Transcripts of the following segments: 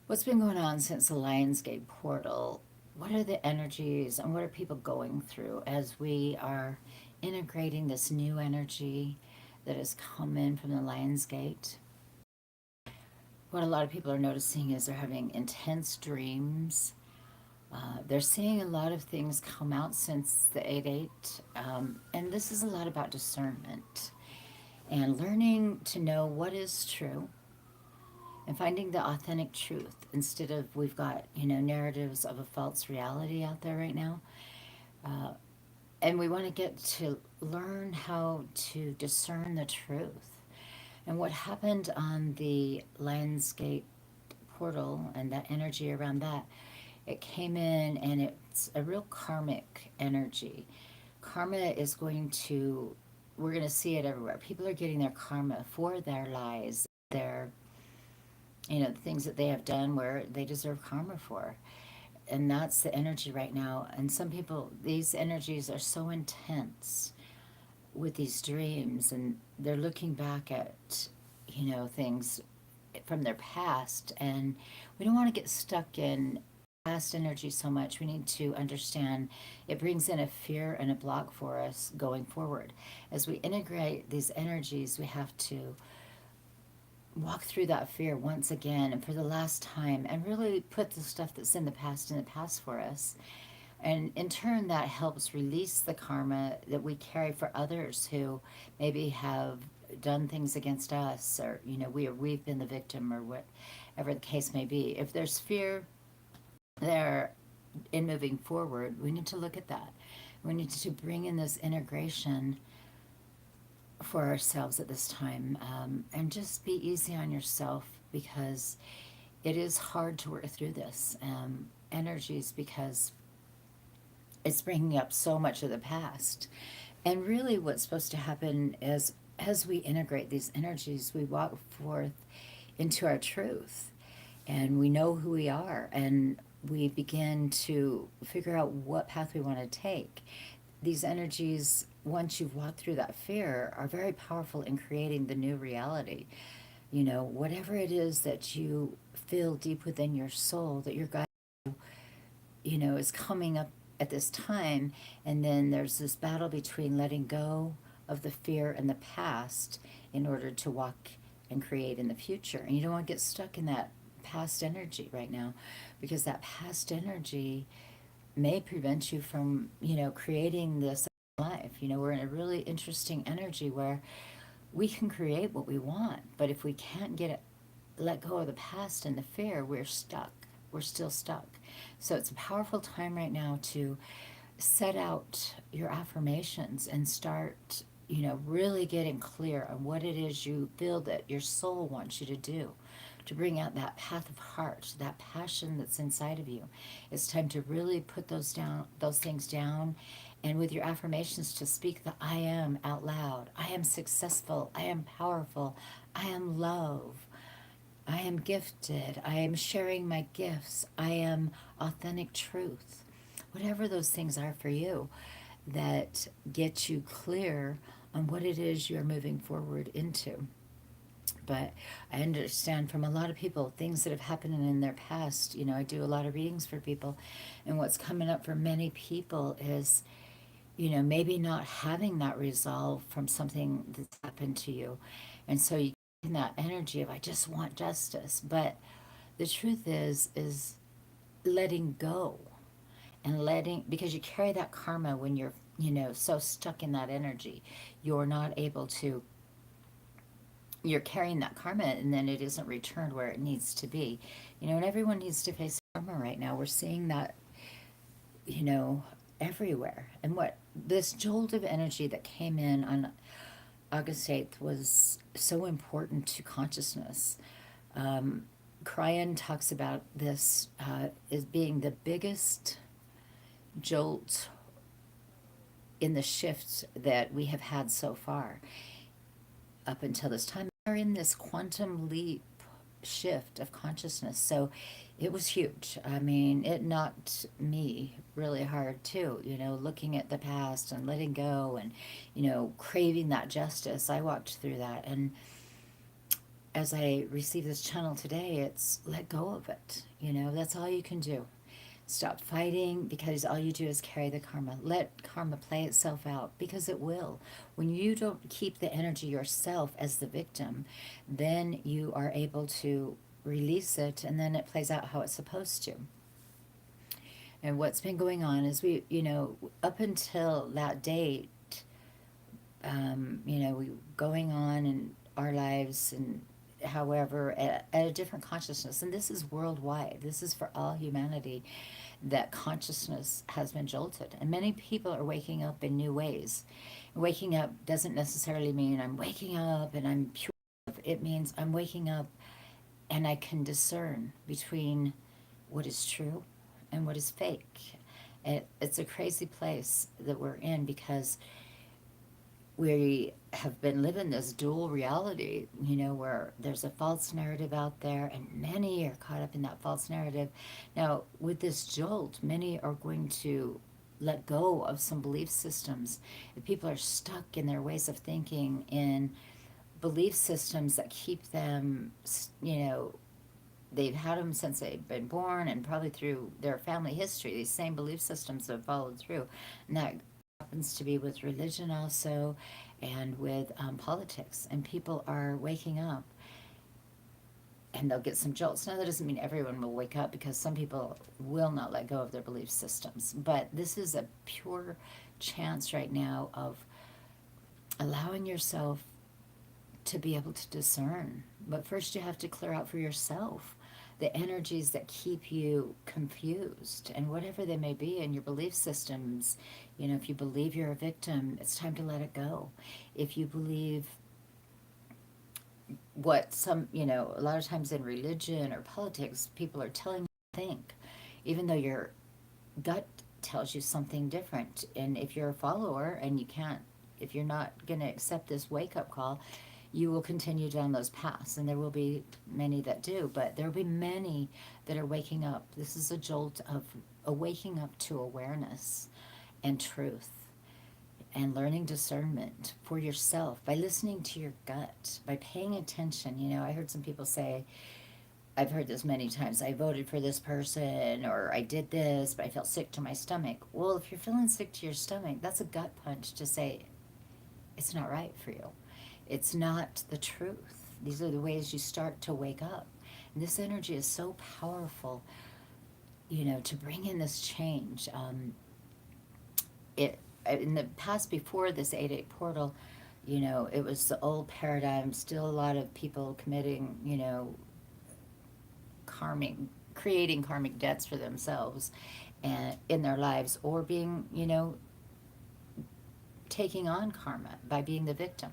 What's been going on since the Lionsgate portal? What are the energies and what are people going through as we are integrating this new energy that has come in from the Lionsgate? What a lot of people are noticing is they're having intense dreams. They're seeing a lot of things come out since the 8-8, and this is a lot about discernment and learning to know what is true and finding the authentic truth instead of we've got narratives of a false reality out there right now, uh, and we want to get to learn how to discern the truth. And what happened on the Lionsgate portal and that energy around that, it came in and it's a real karmic energy. Karma is going to, we're going to see it everywhere. People are getting their karma for their lies, their the things that they have done where they deserve karma for. And that's the energy right now. And some people, these energies are so intense with these dreams, and they're looking back at, things from their past. And we don't want to get stuck in past energy so much. We need to understand it brings in a fear and a block for us going forward. As we integrate these energies, we have to walk through that fear once again and for the last time and really put the stuff that's in the past for us. And in turn, that helps release the karma that we carry for others who maybe have done things against us, or we've been the victim, or whatever the case may be. If there's fear there in moving forward, we need to look at that. We need to bring in this integration for ourselves at this time, and just be easy on yourself, because it is hard to work through this energies, because it's bringing up so much of the past. And really what's supposed to happen is, as we integrate these energies, we walk forth into our truth, and we know who we are, and we begin to figure out what path we want to take. These energies, once you've walked through that fear, are very powerful in creating the new reality. Whatever it is that you feel deep within your soul that your guide, is coming up at this time. And then there's this battle between letting go of the fear and the past in order to walk and create in the future. And you don't want to get stuck in that past energy right now, because that past energy may prevent you from, creating this life. We're in a really interesting energy where we can create what we want, but if we can't let go of the past and the fear, we're stuck. We're still stuck. So it's a powerful time right now to set out your affirmations and start, really getting clear on what it is you feel that your soul wants you to do, to bring out that path of heart, that passion that's inside of you. It's time to really put those things down, and with your affirmations to speak the I am out loud. I am successful. I am powerful. I am love. I am gifted. I am sharing my gifts. I am authentic truth. Whatever those things are for you that get you clear on what it is you're moving forward into. But I understand from a lot of people things that have happened in their past. I do a lot of readings for people, and what's coming up for many people is, maybe not having that resolve from something that's happened to you. And so you get in that energy of, I just want justice. But the truth is letting go, and because you carry that karma when you're, so stuck in that energy. You're not able to, you're carrying that karma, and then it isn't returned where it needs to be. And everyone needs to face karma right now. We're seeing that, you know, everywhere. And what this jolt of energy that came in on August 8th was so important to consciousness. Cryan talks about this as being the biggest jolt in the shift that we have had so far up until this time. We're in this quantum leap shift of consciousness. So it was huge. I mean, it knocked me really hard too, looking at the past and letting go and, craving that justice. I walked through that. And as I receive this channel today, it's let go of it. That's all you can do. Stop fighting, because all you do is carry the karma. Let karma play itself out, because it will. When you don't keep the energy yourself as the victim, then you are able to release it, and then it plays out how it's supposed to. And what's been going on is up until that date, we going on in our lives, and however, at a different consciousness. And this is worldwide. This is for all humanity, that consciousness has been jolted. And many people are waking up in new ways. Waking up doesn't necessarily mean I'm waking up and I'm pure. It means I'm waking up and I can discern between what is true and what is fake. It's a crazy place that we're in, because we have been living this dual reality, where there's a false narrative out there, and many are caught up in that false narrative. Now, with this jolt, many are going to let go of some belief systems. If people are stuck in their ways of thinking, in belief systems that keep them, they've had them since they've been born, and probably through their family history, these same belief systems have followed through. And that happens to be with religion also, and with politics. And people are waking up, and they'll get some jolts. Now, that doesn't mean everyone will wake up, because some people will not let go of their belief systems. But this is a pure chance right now of allowing yourself to be able to discern. But first, you have to clear out for yourself the energies that keep you confused, and whatever they may be in your belief systems. If you believe you're a victim, it's time to let it go. If you believe what a lot of times in religion or politics, people are telling you to think, even though your gut tells you something different. And if you're a follower and if you're not going to accept this wake up call, you will continue down those paths. And there will be many that do, but there will be many that are waking up. This is a jolt of a waking up to awareness and truth, and learning discernment for yourself by listening to your gut, by paying attention. I heard some people say, I've heard this many times, I voted for this person, or I did this, but I felt sick to my stomach. Well, if you're feeling sick to your stomach, that's a gut punch to say, it's not right for you. It's not the truth. These are the ways you start to wake up. And this energy is so powerful, to bring in this change. It In the past, before this 8-8 portal, it was the old paradigm. Still a lot of people committing, karmic, creating karmic debts for themselves and in their lives, or being, taking on karma by being the victim.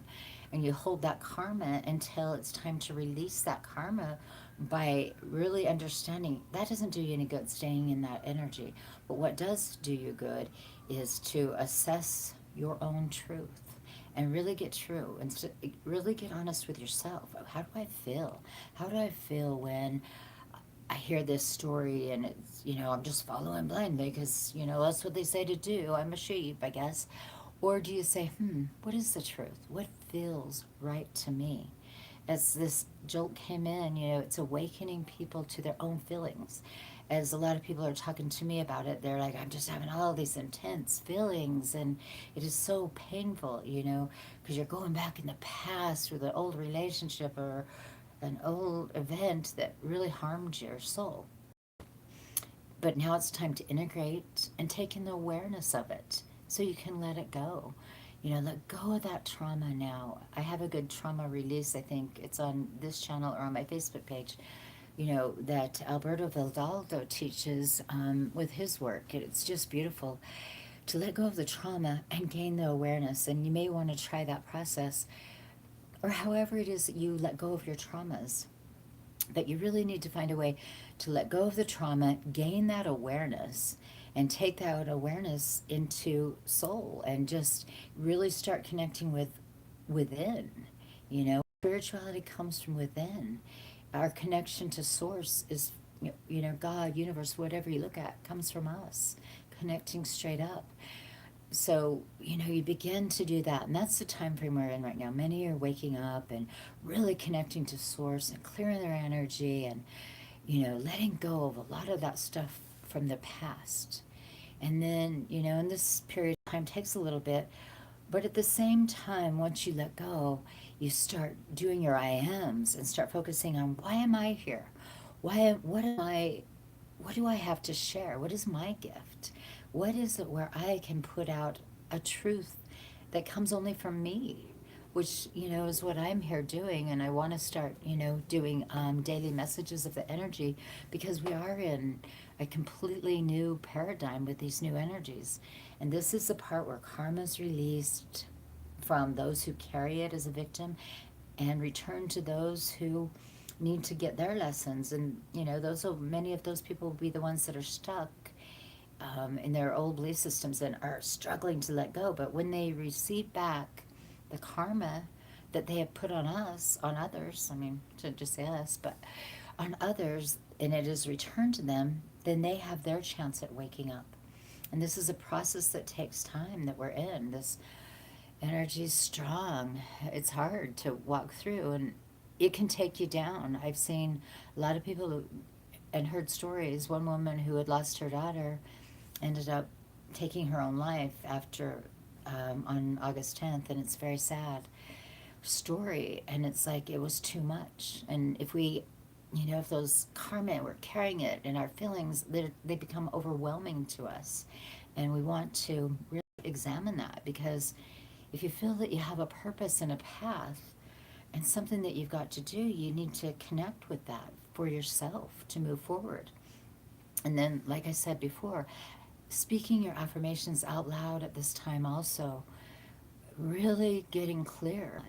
And you hold that karma until it's time to release that karma, by really understanding that doesn't do you any good staying in that energy. But what does do you good is to assess your own truth, and really get true, and really get honest with yourself. How do I feel? How do I feel when I hear this story, and it's, I'm just following blindly because, that's what they say to do. I'm a sheep, I guess. Or do you say, what is the truth? What feels right to me? As this jolt came in, it's awakening people to their own feelings. As a lot of people are talking to me about it, they're like, I'm just having all these intense feelings, and it is so painful, because you're going back in the past with an old relationship or an old event that really harmed your soul. But now it's time to integrate and take in the awareness of it, so you can let it go. Let go of that trauma now. I have a good trauma release, I think it's on this channel or on my Facebook page, that Alberto Vildaldo teaches with his work. It's just beautiful to let go of the trauma and gain the awareness. And you may want to try that process, or however it is that you let go of your traumas. But you really need to find a way to let go of the trauma, gain that awareness, and take that awareness into soul, and just really start connecting with within. Spirituality comes from within. Our connection to source is, God, universe, whatever you look at, comes from us, connecting straight up. So, you begin to do that, and that's the time frame we're in right now. Many are waking up and really connecting to source and clearing their energy and, letting go of a lot of that stuff from the past. And then, in this period of time takes a little bit, but at the same time, once you let go, you start doing your I ams and start focusing on why am I here? What do I have to share? What is my gift? What is it where I can put out a truth that comes only from me? Which, is what I'm here doing. And I want to start, doing daily messages of the energy because we are in a completely new paradigm with these new energies. And this is the part where karma is released from those who carry it as a victim and return to those who need to get their lessons. And many of those people will be the ones that are stuck in their old belief systems and are struggling to let go. But when they receive back the karma that they have put on us, on others, I mean, to just say us, but on others, and it is returned to them, then they have their chance at waking up. And this is a process that takes time that we're in. This energy is strong. It's hard to walk through, and it can take you down. I've seen a lot of people and heard stories. One woman who had lost her daughter ended up taking her own life after on August 10th, and it's a very sad story. And it's like it was too much. And if those karma, we're carrying it in our feelings, they become overwhelming to us. And we want to really examine that because if you feel that you have a purpose and a path and something that you've got to do, you need to connect with that for yourself to move forward. And then, like I said before, speaking your affirmations out loud at this time also, really getting clear.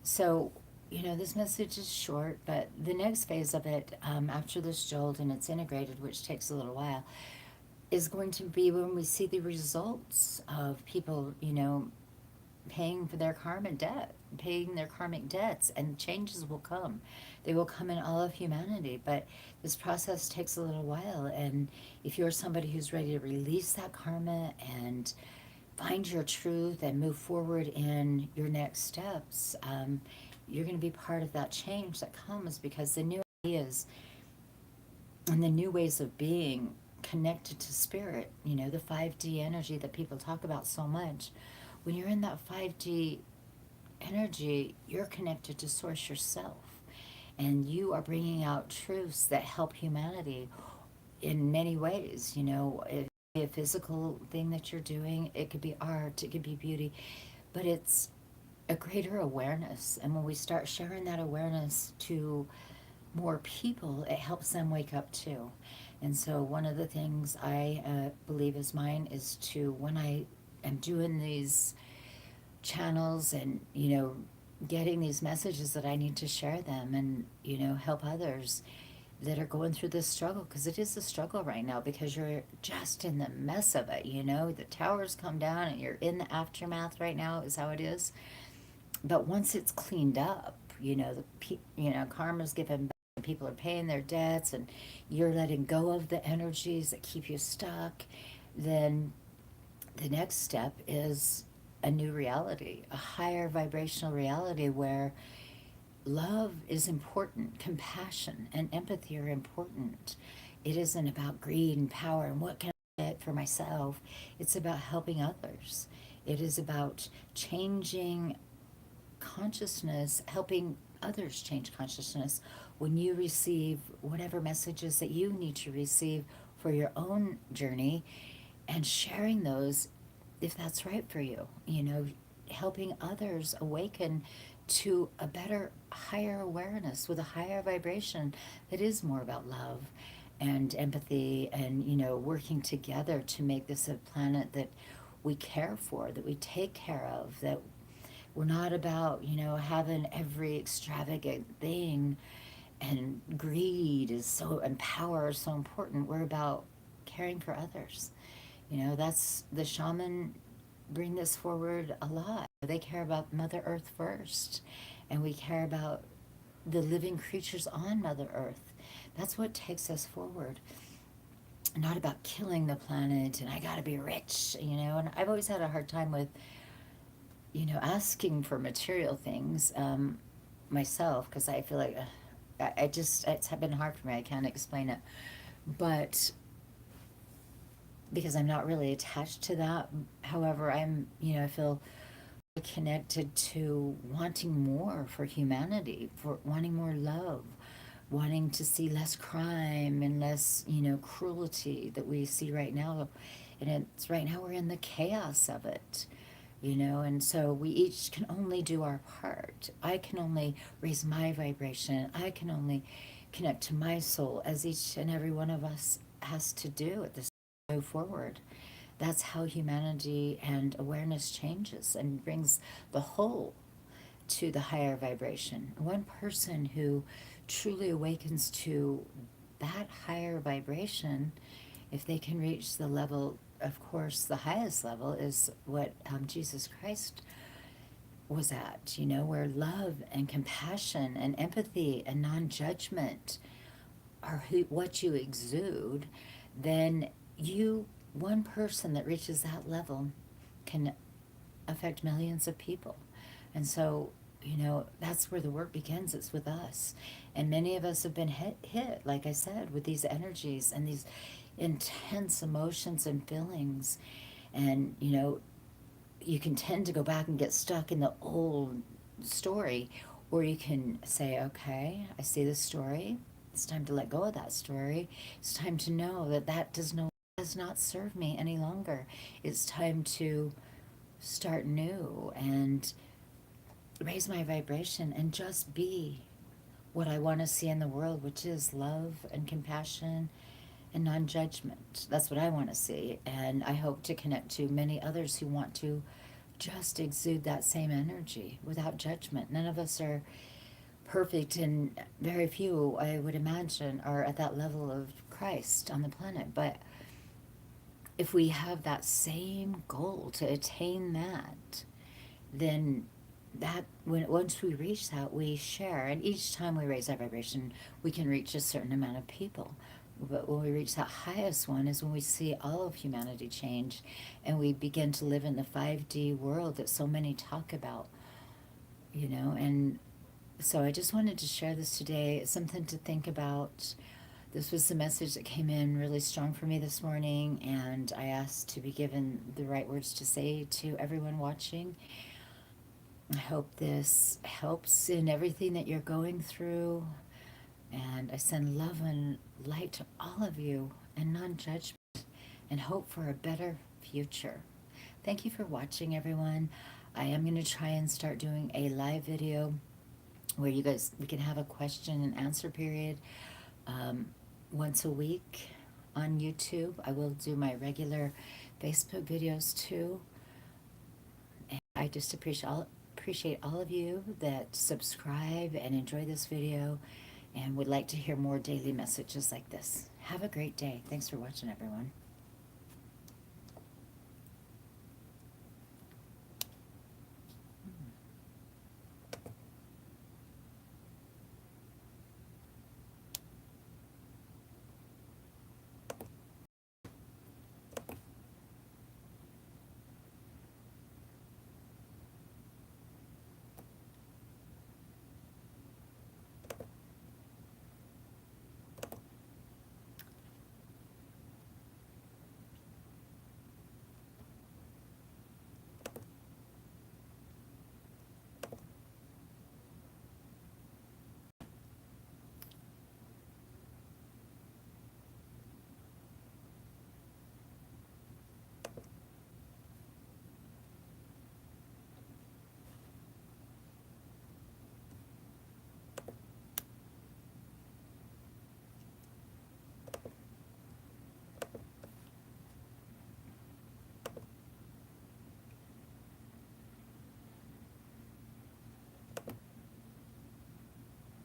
So, this message is short, but the next phase of it, after this jolt and it's integrated, which takes a little while, is going to be when we see the results of people, paying for their karma debt, paying their karmic debts, and changes will come. They will come in all of humanity, but this process takes a little while. And if you're somebody who's ready to release that karma and find your truth and move forward in your next steps, you're going to be part of that change that comes because the new ideas and the new ways of being connected to spirit, the 5D energy that people talk about so much. When you're in that 5D energy, you're connected to source yourself. And you are bringing out truths that help humanity in many ways. It could be a physical thing that you're doing, it could be art, it could be beauty, but it's a greater awareness. And when we start sharing that awareness to more people, it helps them wake up too. And so, one of the things I believe is mine is to, when I am doing these channels and getting these messages, that I need to share them and help others that are going through this struggle, because it is a struggle right now because you're just in the mess of it. The towers come down and you're in the aftermath right now is how it is. But once it's cleaned up, karma's given back, people are paying their debts, and you're letting go of the energies that keep you stuck, then the next step is a new reality, a higher vibrational reality where love is important, compassion and empathy are important. It isn't about greed and power and what can I get for myself. It's about helping others. It is about changing consciousness, helping others change consciousness when you receive whatever messages that you need to receive for your own journey, and sharing those if that's right for you, helping others awaken to a better, higher awareness with a higher vibration that is more about love and empathy and, working together to make this a planet that we care for, that we take care of, that we're not about, having every extravagant thing, and greed is so, and power is so important. We're about caring for others. That's the shaman bring this forward a lot. They care about Mother Earth first, and we care about the living creatures on Mother Earth. That's what takes us forward. not about killing the planet and I gotta be rich, and I've always had a hard time with, asking for material things myself because I feel like I just, it's been hard for me. I can't explain it. But because I'm not really attached to that, however, I feel connected to wanting more for humanity, for wanting more love, wanting to see less crime and less, cruelty that we see right now. And it's right now we're in the chaos of it, and so we each can only do our part. I can only raise my vibration. I can only connect to my soul, as each and every one of us has to do at this move forward. That's how humanity and awareness changes and brings the whole to the higher vibration. One person who truly awakens to that higher vibration, if they can reach the level, of course, the highest level is what Jesus Christ was at, where love and compassion and empathy and non judgment are what you exude, then one person that reaches that level can affect millions of people. And so, that's where the work begins. It's with us. And many of us have been hit, like I said, with these energies and these intense emotions and feelings. And, you can tend to go back and get stuck in the old story, or you can say, okay, I see this story. It's time to let go of that story. It's time to know that does not serve me any longer. It's time to start new and raise my vibration and just be what I want to see in the world, which is love and compassion and non judgment. That's what I want to see. And I hope to connect to many others who want to just exude that same energy without judgment. None of us are perfect, and very few, I would imagine, are at that level of Christ on the planet. But if we have that same goal to attain that, then once we reach that, we share, and each time we raise our vibration, we can reach a certain amount of people. But when we reach that highest one is when we see all of humanity change, and we begin to live in the 5D world that so many talk about, and so I just wanted to share this today. It's something to think about. This was the message that came in really strong for me this morning, and I asked to be given the right words to say to everyone watching. I hope this helps in everything that you're going through, and I send love and light to all of you, and non judgment, and hope for a better future. Thank you for watching, everyone. I am going to try and start doing a live video where we can have a question and answer period once a week on YouTube. I will do my regular Facebook videos too. And I just appreciate all of you that subscribe and enjoy this video and would like to hear more daily messages like this. Have a great day. Thanks for watching, everyone.